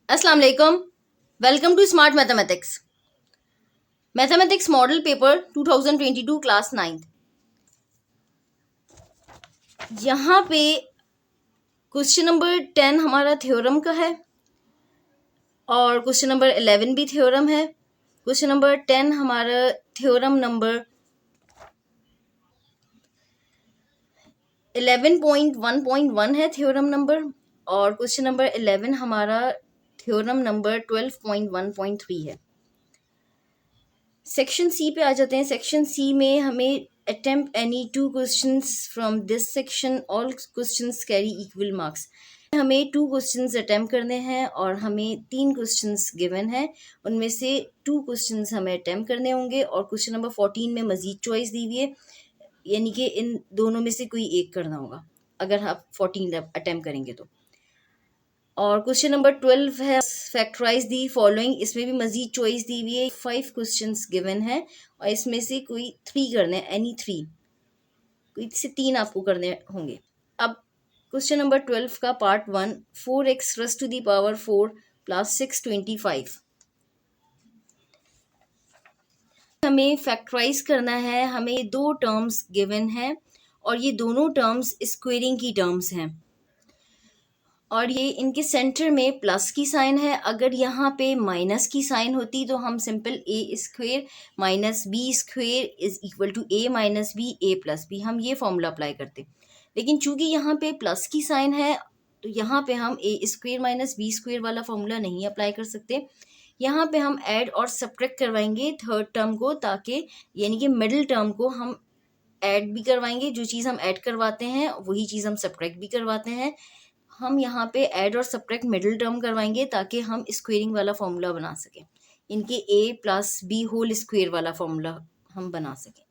अस्सलाम वालेकुम। Welcome to smart mathematics. Mathematics model paper 2022 class 9। यहाँ पे क्वेश्चन नंबर 10 हमारा थ्योरम का है और क्वेश्चन नंबर 11 भी थ्योरम है। क्वेश्चन नंबर 10 हमारा थ्योरम नंबर 11.1.1 है थ्योरम नंबर, और क्वेश्चन नंबर 11 हमारा थ्योरम नंबर 12.1.3 है। सेक्शन सी पे आ जाते हैं। सेक्शन सी में हमें attempt any two questions from this section, all questions carry equal marks। हमें 2 क्वेश्चंस अटेम्प्ट करने हैं और हमें 3 क्वेश्चंस गिवन है, उनमें से 2 क्वेश्चंस हमें अटेम्प्ट करने होंगे और क्वेश्चन नंबर 14 में मजीद चॉइस दी हुई है, यानी कि इन दोनों में से कोई एक करना होगा अगर आप 14 अटेम्प्ट करेंगे तो। और क्वेश्चन नंबर 12 है फैक्टराइज दी फॉलोइंग। इसमें भी मजीद चॉइस दी हुई है, 5 क्वेश्चंस गिवन है और इसमें से कोई 3 करने हैं, एनी 3, कोई से 3 आपको करने होंगे। अब क्वेश्चन नंबर 12 का part 1, 4x raise to the power 4 plus 625। हमें फैक्टराइज करना है। हमें 2 टर्म्स गिवन है और ये दोनों टर्म्स स्क्वेयरिंग की टर्म्स हैं और ये इनके सेंटर में प्लस की साइन है। अगर यहाँ पे माइनस की साइन होती तो हम simple a square minus b square is equal to a minus b a plus b, हम ये फॉर्मूला अप्लाई करते। लेकिन चूंकि यहाँ पे प्लस की साइन है तो यहाँ पे हम a square minus b square वाला फॉर्मूला नहीं अप्लाई कर सकते। यहाँ पे हम ऐड और सब्ट्रैक्ट करवाएंगे थर्ड टर्म को, ताकि यानी कि मिडिल टर्म को हम ऐड भी करवाएंगे। जो चीज़ हम ऐड करवाते हैं वही चीज़ हम सब्ट्रैक्ट भी करवाते हैं। हम यहाँ पे ऐड और सब्ट्रैक्ट मिडिल टर्म करवाएंगे ताकि हम स्क्वेयरिंग वाला फॉर्मूला बना सकें, इनके a plus b whole square वाला फॉर्मूला हम बना सकें।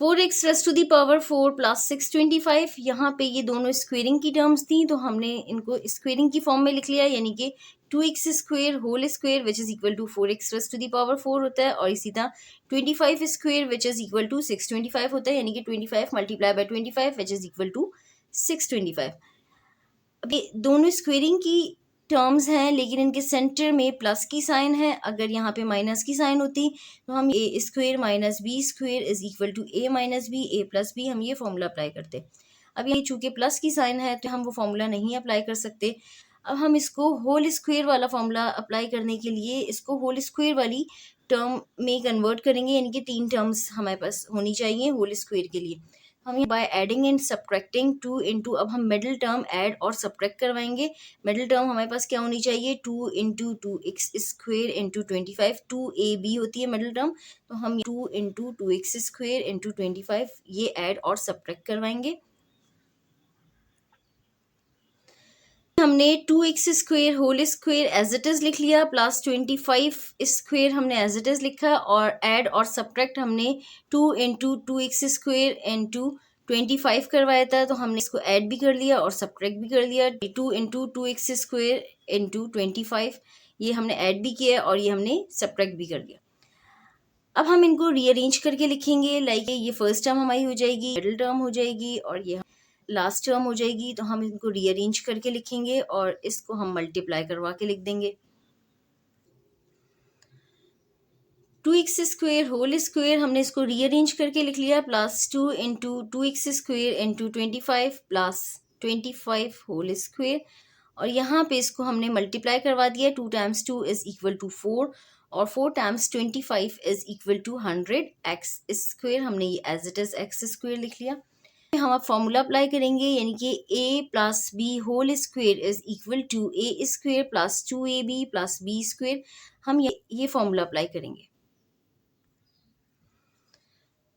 4x raise to the power 4 plus 625, यहाँ पे ये दोनों स्क्वेयरिंग की टर्म्स थी तो हमने इनको स्क्वेयरिंग की फॉर्म में लिख लिया, यानी कि 2x square whole square which is equal to 4x raise to the power 4 होता है, और इसी तरह 25 square which is equal to 625 होता है, यानी कि 25 multiply by 25 which is equal to 625। अब ये दोनों स्क्वेयरिंग की टर्म्स हैं लेकिन इनके सेंटर में प्लस की साइन है। अगर यहाँ पे माइनस की साइन होती तो हम a square minus b square is equal to a minus b a plus b, हम ये फॉर्मूला अप्लाई करते। अब ये चूँकि प्लस की साइन है तो हम वो फॉर्मूला नहीं अप्लाई कर सकते। अब हम इसको होल स्क्वेयर वाला फॉर्मूला अप्लाई करने के लिए इसको होल स्क्वेयर वाली टर्म में कन्वर्ट करेंगे, यानी कि 3 टर्म्स हमारे पास होनी चाहिए होल स्क्वेयर के लिए। हम by adding and subtracting 2 into, अब हम मिडिल टर्म ऐड और सब्ट्रैक्ट करवाएंगे। मिडिल टर्म हमारे पास क्या होनी चाहिए, 2 into 2x square into 25, 2ab होती है मिडिल टर्म, तो हम 2 इंटू 2x स्क्वेयर इंटू 25 ये ऐड और सब्ट्रैक्ट करवाएंगे। हमने 2x square whole square as it is लिख लिया, प्लस 25 स्क्वेयर हमने एज इट इज़ लिखा, और ऐड और सब्ट्रैक्ट हमने 2 इंटू 2x स्क्वेयर इंटू 25 करवाया था, तो हमने इसको ऐड भी कर लिया और सब्ट्रैक्ट भी कर लिया। 2 इंटू 2x स्क्वेयर इंटू 25 ये हमने ऐड भी किया और ये हमने सब्ट्रैक्ट भी कर लिया। अब हम इनको रीअरेंज करके लिखेंगे, लाइक ये फर्स्ट टर्म हमारी हो जाएगी, मिडिल टर्म हो जाएगी और ये लास्ट टर्म हो जाएगी। तो हम इनको रीअरेंज करके लिखेंगे और इसको हम मल्टीप्लाई करवा के लिख देंगे। 2x स्क्वेयर होल स्क्वेयर हमने इसको रीअरेंज करके लिख लिया, plus 2 into 2x square into 25 plus 25 whole square, और यहाँ पे इसको हमने मल्टीप्लाई करवा दिया। 2 टाइम्स 2 इज इक्वल टू 4 और 4 times 25 is equal to 100 x square, हमने ये as it is x square लिख लिया। हम अब फॉर्मूला अप्लाई करेंगे, यानी कि a plus b whole square is equal to a square plus 2ab plus b square, हम ये फॉर्मूला अप्लाई करेंगे।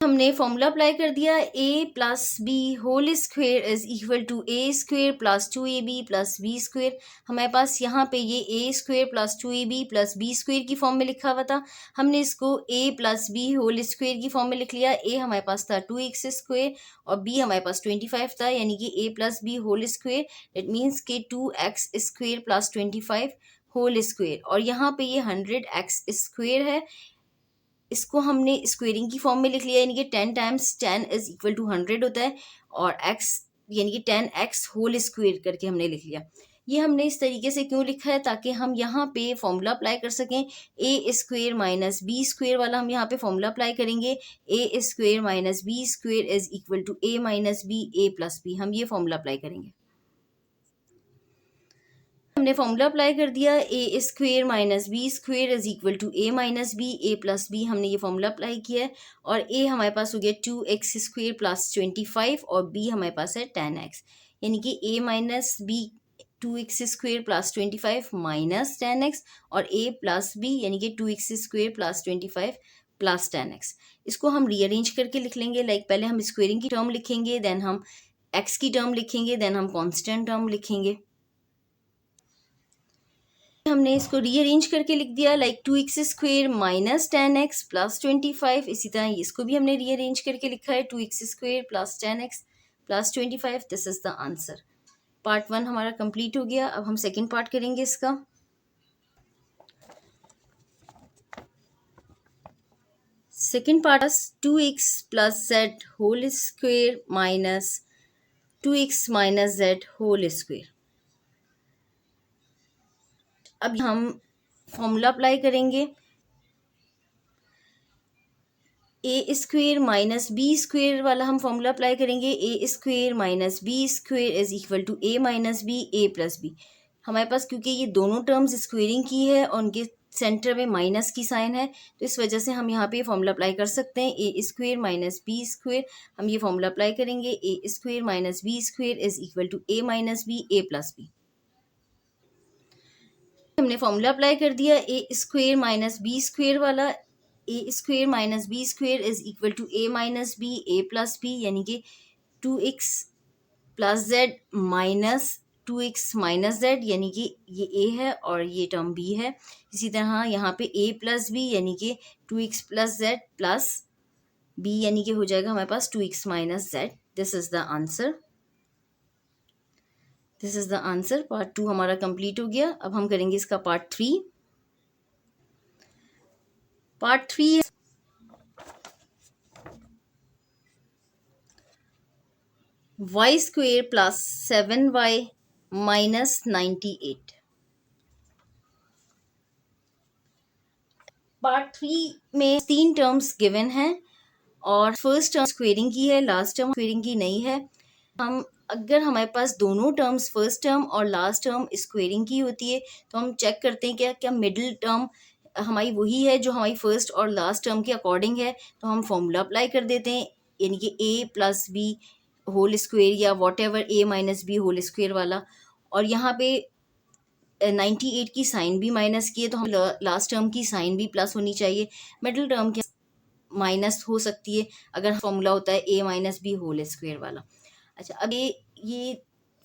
हमने फॉर्मूला अप्लाई कर दिया, a plus b whole square is equal to a square plus 2ab plus b square. हमारे पास यहाँ पे ये a square plus 2ab plus b square की फॉर्म में लिखा हुआ था, हमने इसको a plus b whole square की फॉर्म में लिख लिया। a हमारे पास था 2x स्क्वेयर और b हमारे पास 25 था, यानी कि a plus b whole square it means के 2x square plus 25 whole square, और यहाँ पे ये 100x स्क्वेयर है, इसको हमने स्क्वेयरिंग की फॉर्म में लिख लिया, यानी कि 10 टाइम्स 10 इज इक्वल टू 100 होता है, और x यानी कि 10x होल स्क्वेयर करके हमने लिख लिया। ये हमने इस तरीके से क्यों लिखा है, ताकि हम यहाँ पे फॉर्मूला अप्लाई कर सकें। A square minus b square वाला हम यहाँ पे फॉर्मूला अप्लाई करेंगे। A square minus b square is equal to a minus b a plus b, हम ये फॉर्मूला अप्लाई करेंगे। हमने फॉर्मूला अप्लाई कर दिया, a square minus b square is equal to a minus b a plus b, हमने ये formula apply किया है। और ए हमारे पास हो गया 2x स्क्वेयर प्लस 25 और बी हमारे पास है 10x, यानी कि a minus b 2x square plus 25 minus 10x और a प्लस बी यानी कि 2x square plus 25 plus 10x। इसको हम रीअरेंज करके लिख लेंगे। लाइक पहले हम स्क्वेयरिंग की टर्म लिखेंगे, देन हम x की टर्म लिखेंगे, देन हम कांस्टेंट टर्म लिखेंगे। हमने इसको रीअरेंज करके लिख दिया, like 2x square minus 10x plus 25। इसी तरह इसको भी हमने रीअरेंज करके लिखा है 2x square plus 10x plus 25। This is the answer. Part 1 हमारा कंप्लीट हो गया। अब हम सेकंड पार्ट करेंगे इसका। Second part 2x plus z whole square minus 2x minus z whole square. अब हम फॉर्मूला अप्लाई करेंगे। A square minus b square वाला हम फॉर्मूला अप्लाई करेंगे। A square minus b square is equal to a minus b a plus b. हमारे पास क्योंकि ये दोनों टर्म्स स्क्वेयरिंग की है और उनके सेंटर में माइनस की साइन है, तो इस वजह से हम यहाँ पे फॉर्मूला अप्लाई कर सकते हैं। A square minus b square, हम ये फॉर्मूला अप्लाई करेंगे। A square minus b square is equal to a minus b a plus b. हमने फॉर्मूला अप्लाई कर दिया। A square minus b square वाला, a square minus b square is equal to a minus b a plus b, यानी कि 2x plus z minus 2x minus z, यानी कि ये a है और ये टर्म b है। इसी तरह यहाँ पे a प्लस बी यानी कि 2x plus Z plus b, यानी कि हो जाएगा हमारे पास 2x minus z. This is the answer. This is the answer. Part 2 हमारा कंप्लीट हो गया। अब हम करेंगे इसका part 3। Part 3 y square plus 7y minus 98। Part 3 में 3 टर्म्स गिवन हैं और फर्स्ट टर्म स्क्वेयरिंग की है, लास्ट टर्म स्क्वेयरिंग की नहीं है। हम अगर हमारे पास दोनों टर्म्स फर्स्ट टर्म और लास्ट टर्म स्क्वेयरिंग की होती है तो हम चेक करते हैं क्या क्या मिडिल टर्म हमारी वही है जो हमारी फर्स्ट और लास्ट टर्म के अकॉर्डिंग है, तो हम फॉर्मूला अप्लाई कर देते हैं, यानी कि a plus b whole square या whatever a minus b whole square वाला। और यहाँ पे 98 की साइन भी माइनस की है, तो हम लास्ट टर्म की साइन भी प्लस होनी चाहिए। मिडिल टर्म की माइनस हो सकती है अगर फॉर्मूला होता है a minus b whole square वाला। अच्छा, अब ये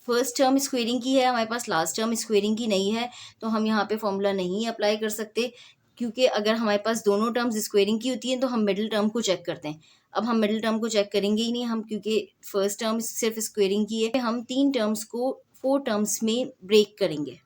फर्स्ट टर्म स्क्वेयरिंग की है हमारे पास, लास्ट टर्म स्क्वेयरिंग की नहीं है, तो हम यहाँ पे फॉर्मूला नहीं अप्लाई कर सकते, क्योंकि अगर हमारे पास दोनों टर्म्स स्क्वेयरिंग की होती हैं तो हम मिडिल टर्म को चेक करते हैं। अब हम मिडिल टर्म को चेक करेंगे ही नहीं हम, क्योंकि फर्स्ट टर्म सिर्फ स्क्वेयरिंग की है। हम 3 टर्म्स को 4 टर्म्स में ब्रेक करेंगे।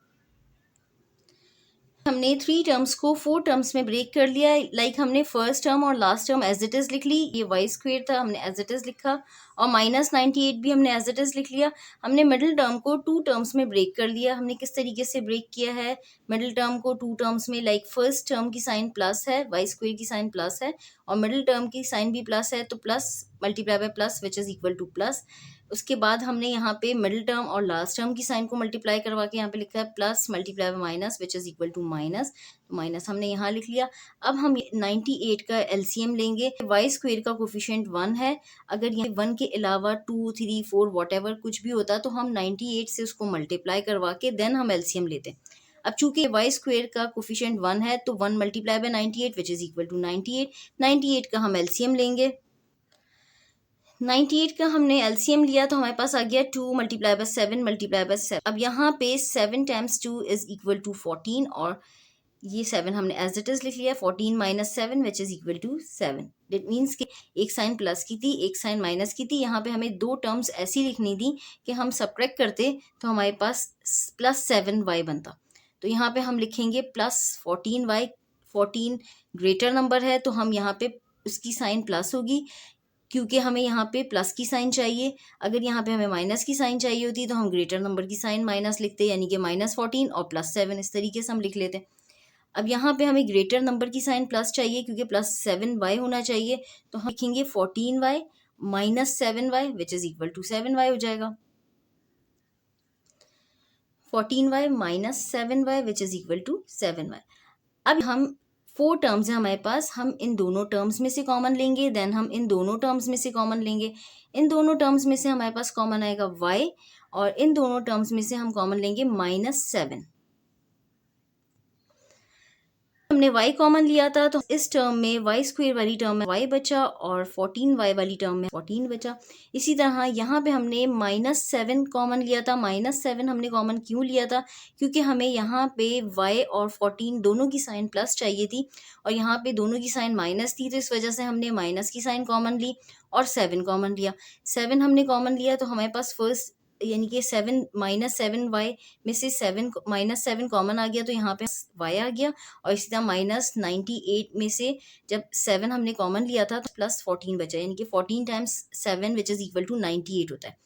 हमने 3 टर्म्स को 4 टर्म्स में ब्रेक कर लिया। लाइक हमने फर्स्ट टर्म और last term as it is लिख ली। ये वाई स्क्वेयर था, हमने एज इट इज़ लिखा, और माइनस 98 भी हमने एज इट इज़ लिख लिया। हमने मिडिल टर्म को 2 टर्म्स में ब्रेक कर लिया। हमने किस तरीके से ब्रेक किया है मिडिल टर्म को 2 टर्म्स में? लाइक फर्स्ट टर्म की साइन प्लस है, वाई स्क्वेयर की साइन प्लस है, और मिडिल टर्म की साइन भी प्लस है, तो plus multiply by plus which is equal to plus. उसके बाद हमने यहाँ पे मिडिल टर्म और लास्ट टर्म की साइन को मल्टीप्लाई करवा के यहाँ पे लिखा है plus multiply by minus which is equal to minus, तो माइनस हमने यहाँ लिख लिया। अब हम 98 का एलसीएम लेंगे। वाई स्क्वेयर का कोफिशिएंट 1 है, अगर ये 1 के अलावा 2, 3, 4 वॉट एवर कुछ भी होता तो हम 98 से उसको मल्टीप्लाई करवा के देन हम एलसीएम लेते। अब चूंकि वाई स्क्वेयर का कोफिशिएंट 1 है तो 1 multiply by 98 which is equal to 98। 98 का हम एलसीएम लेंगे। 98 का हमने एलसीएम लिया तो हमारे पास आ गया 2 मल्टीप्लाई बाय 7 मल्टीप्लाई बाय 7। अब यहाँ पे 7 टाइम्स 2 इज इक्वल टू 14, और ये 7 हमने एज इट इज़ लिख लिया। 14 minus 7 which is equal to 7। It means कि एक साइन प्लस की थी, एक साइन माइनस की थी। यहाँ पे हमें 2 टर्म्स ऐसी लिखनी थी कि हम सब्ट्रैक्ट करते तो हमारे पास प्लस 7y बनता। तो यहाँ पे हम लिखेंगे प्लस 14y। 14 ग्रेटर नंबर है तो हम यहाँ पे उसकी साइन प्लस होगी, क्योंकि हमें यहाँ पे प्लस की साइन चाहिए। अगर यहाँ पे हमें माइनस की साइन चाहिए होती तो हम ग्रेटर नंबर की साइन माइनस लिखते, यानी कि -14 और +7 इस तरीके से हम लिख लेते। अब यहाँ पे हमें ग्रेटर नंबर की साइन प्लस चाहिए क्योंकि +7y होना चाहिए, तो हम लिखेंगे 14y -7y which is equal to 7y हो जाएगा। 14y -7y which is equal to 7y। अब हम 4 टर्म्स हैं हमारे पास, हम इन दोनों टर्म्स में से कॉमन लेंगे, देन हम इन दोनों टर्म्स में से कॉमन लेंगे। इन दोनों टर्म्स में से हमारे पास कॉमन आएगा y, और इन दोनों टर्म्स में से हम कॉमन लेंगे -7। हमने y कॉमन लिया था, तो इस टर्म में y स्क्वायर वाली टर्म में y बचा और 14y वाली टर्म में 14 बचा। इसी तरह यहाँ पे हमने -7 कॉमन लिया था। -7 हमने कॉमन क्यों लिया था? क्योंकि हमें यहाँ पे y और 14 दोनों की साइन प्लस चाहिए थी, और यहाँ पे दोनों की साइन माइनस थी, तो इस वजह से हमने माइनस की साइन कॉमन ली और 7 कॉमन लिया। 7 हमने कॉमन लिया तो हमारे पास फर्स्ट यानी कि 7 -7y में से 7 कॉमन आ गया, तो यहाँ पे y आ गया। और इसी तरह -98 में से जब 7 हमने कॉमन लिया था तो +14 बचा, यानी कि 14 times 7 which is equal to 98 होता है।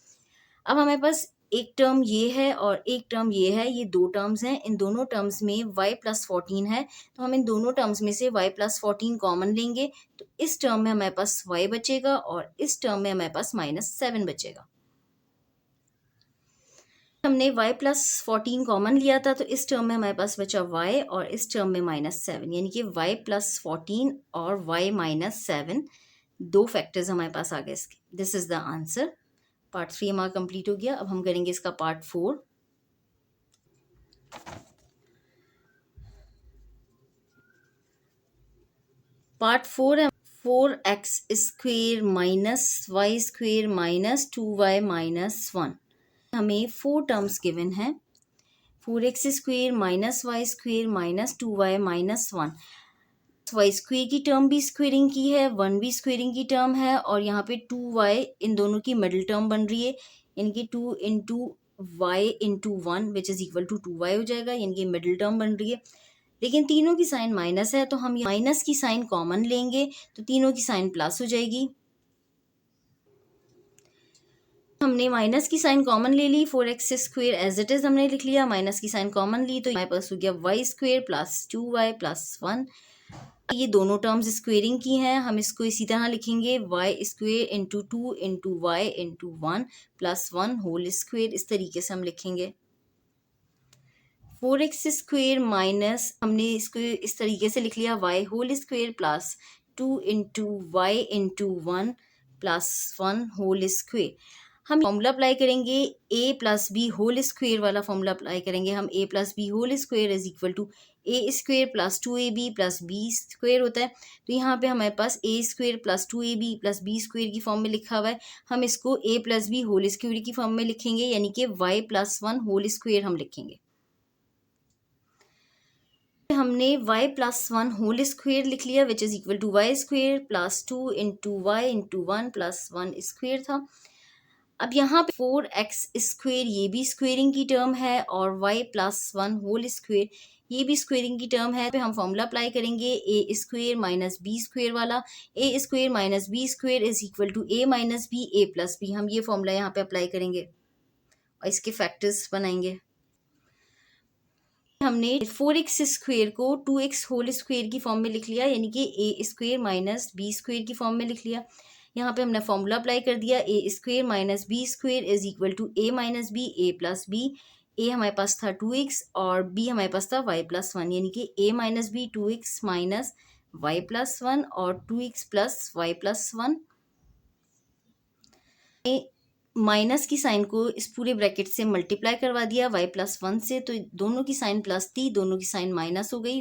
अब हमारे पास एक टर्म ये है और एक टर्म ये है, ये दो टर्म्स हैं। इन दोनों टर्म्स में y +14 है, तो हम इन दोनों टर्म्स में से y +14 कॉमन लेंगे, तो इस टर्म में हमारे पास y बचेगा और इस टर्म में हमारे पास -7 बचेगा। हमने y +14 कॉमन लिया था, तो इस टर्म में हमारे पास बचा y और इस टर्म में -7, यानी कि y +14 और y -7 दो फैक्टर्स हमारे पास आ गए इसके। This is the answer. Part 3 हमारा कंप्लीट हो गया। अब हम करेंगे इसका पार्ट 4। पार्ट 4 है 4x square -y square -2y -1। हमें 4 टर्म्स गिवन है, 4x square -y square -2y -1। y square की टर्म भी स्क्वेयरिंग की है, 1 भी स्क्वेयरिंग की टर्म है, और यहाँ पे 2y इन दोनों की मिडिल टर्म बन रही है, यानी कि 2 into y into 1 which is equal to 2y हो जाएगा, यानी कि मिडिल टर्म बन रही है। लेकिन तीनों की साइन माइनस है, तो हम माइनस की साइन कॉमन लेंगे, तो तीनों की साइन प्लस हो जाएगी। हमने माइनस की साइन कॉमन ले ली, 4x square as it is हमने लिख लिया, माइनस की साइन कॉमन ली तो हमारे पास हो गया y स्क्वेयर +2y +1। ये दोनों टर्म्स स्क्वेयरिंग की हैं, हम इसको इसी तरह लिखेंगे y square into 2 into y into 1 +1 whole square, इस तरीके से हम लिखेंगे। 4x स्क्वेयर माइनस हमने इसको इस तरीके से लिख लिया, y whole square +2 into y into 1 +1 whole square. हम फॉर्मूला अप्लाई करेंगे, a plus b whole square वाला फॉर्मूला अप्लाई करेंगे हम। a plus b whole square is equal to a square +2ab plus b square होता है। तो यहाँ पे हमारे पास a square +2ab plus b square की फॉर्म में लिखा हुआ है, हम इसको a plus b whole square की फॉर्म में लिखेंगे, यानी कि y +1 होल स्क्वेयर हम लिखेंगे। हमने y +1 होल स्क्वेयर लिख लिया which is equal to y square +2 into y into 1 +1 square था। अब यहाँ पे 4x स्क्वेयर ये भी स्क्वेयरिंग की टर्म है, और y +1 होल स्क्वेयर ये भी स्क्वेयरिंग की टर्म है। पे हम फॉर्मूला अप्लाई करेंगे a square minus b square वाला, a square minus b square is equal to a minus b a plus b. हम ये फॉर्मूला यहाँ पे अप्लाई करेंगे और इसके फैक्टर्स बनाएंगे। हमने 4x स्क्वेयर को 2x होल स्क्वेयर की फॉर्म में लिख लिया, यानी कि a square minus b square की फॉर्म में लिख लिया। यहाँ पे हमने फॉर्मूला अप्लाई कर दिया, a square minus b square is equal to a minus b a plus b. a हमारे पास था 2x और b हमारे पास था y +1, यानी कि a minus b 2x minus y +1 और 2x प्लस y +1। माइनस की साइन को इस पूरे ब्रैकेट से मल्टीप्लाई करवा दिया y +1 से, तो दोनों की साइन प्लस थी, दोनों की साइन माइनस हो गई,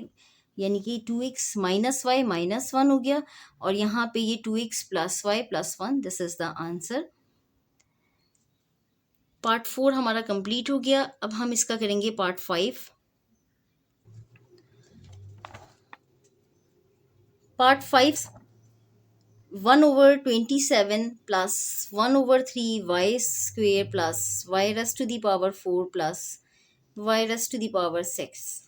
यानी कि 2x माइनस वाई -1 हो गया, और यहाँ पे ये 2x plus y +1। This is the answer. Part 4 हमारा कंप्लीट हो गया। अब हम इसका करेंगे part 5। Part 5 1/27 plus 1/3 y square plus y raise to the power 4 plus y raise to the power 6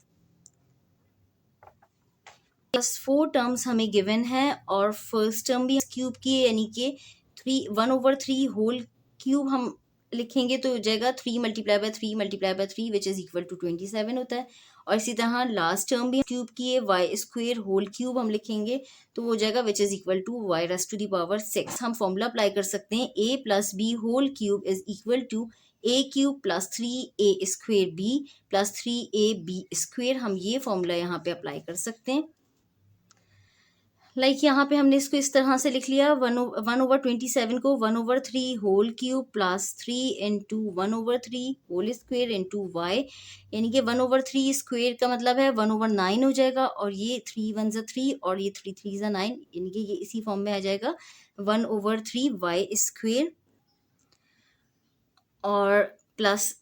plus 4 terms हमें गिवन है, और फर्स्ट टर्म भी क्यूब की है, यानी कि 1/3 होल क्यूब हम लिखेंगे तो हो जाएगा 3 multiply by 3 multiply by 3 which is equal to 27 होता है। और इसी तरह लास्ट टर्म भी क्यूब की है, वाई स्क्वेयर होल क्यूब हम लिखेंगे तो वो हो जाएगा which is equal to y raise to the power 6। हम फॉर्मूला अप्लाई कर सकते हैं a plus b whole cube is equal to a cube plus 3a square b plus 3ab square. हम ये फॉर्मूला यहाँ पे अप्लाई कर सकते हैं। यहाँ पे हमने इसको इस तरह से लिख लिया, 1/27 को 1/3 whole cube plus 3 into 1/3 whole square into y, यानी कि 1/3 स्क्वेयर का मतलब है 1/9 हो जाएगा, और ये 3 1 ज़ा 3 और ये 3 3 ज़ा 9, यानी कि ये इसी फॉर्म में आ जाएगा 1/3 वाई स्क्वेयर और प्लस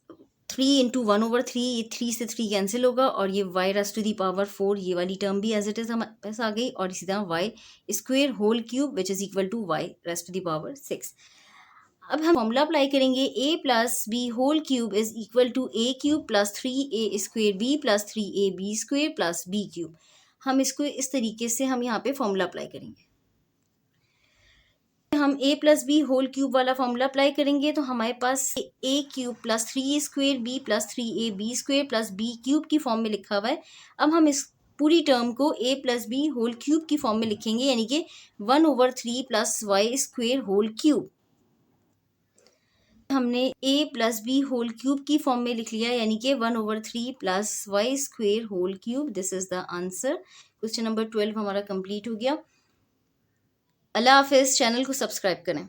3 इंटू 1/3, ये 3 से 3 कैंसिल होगा, और ये y raise to the power 4 ये वाली टर्म भी एज इट इज़ हमारे पास आ गई, और इसी तरह y square whole cube which is equal to y raise to the power 6। अब हम फॉर्मूला अप्लाई करेंगे, a plus b whole cube is equal to a cube plus 3a square b plus 3ab square plus b cube. हम इसको इस तरीके से हम यहाँ पे फॉर्मूला अप्लाई करेंगे। हम a plus b whole cube वाला फॉर्मूला अप्लाई करेंगे तो हमारे पास a cube plus 3 square b plus 3ab square plus b cube की फॉर्म में लिखा हुआ है। अब हम इस पूरी टर्म को a plus b whole cube की फॉर्म में लिखेंगे, यानी कि 1/3 plus y square whole cube. हमने a plus b whole cube की फॉर्म में लिख लिया, यानी कि 1/3 plus y square whole cube. This is the answer. Question number 12 हमारा कंप्लीट हो गया। अल्लाह हाफिज़। चैनल को सब्सक्राइब करें।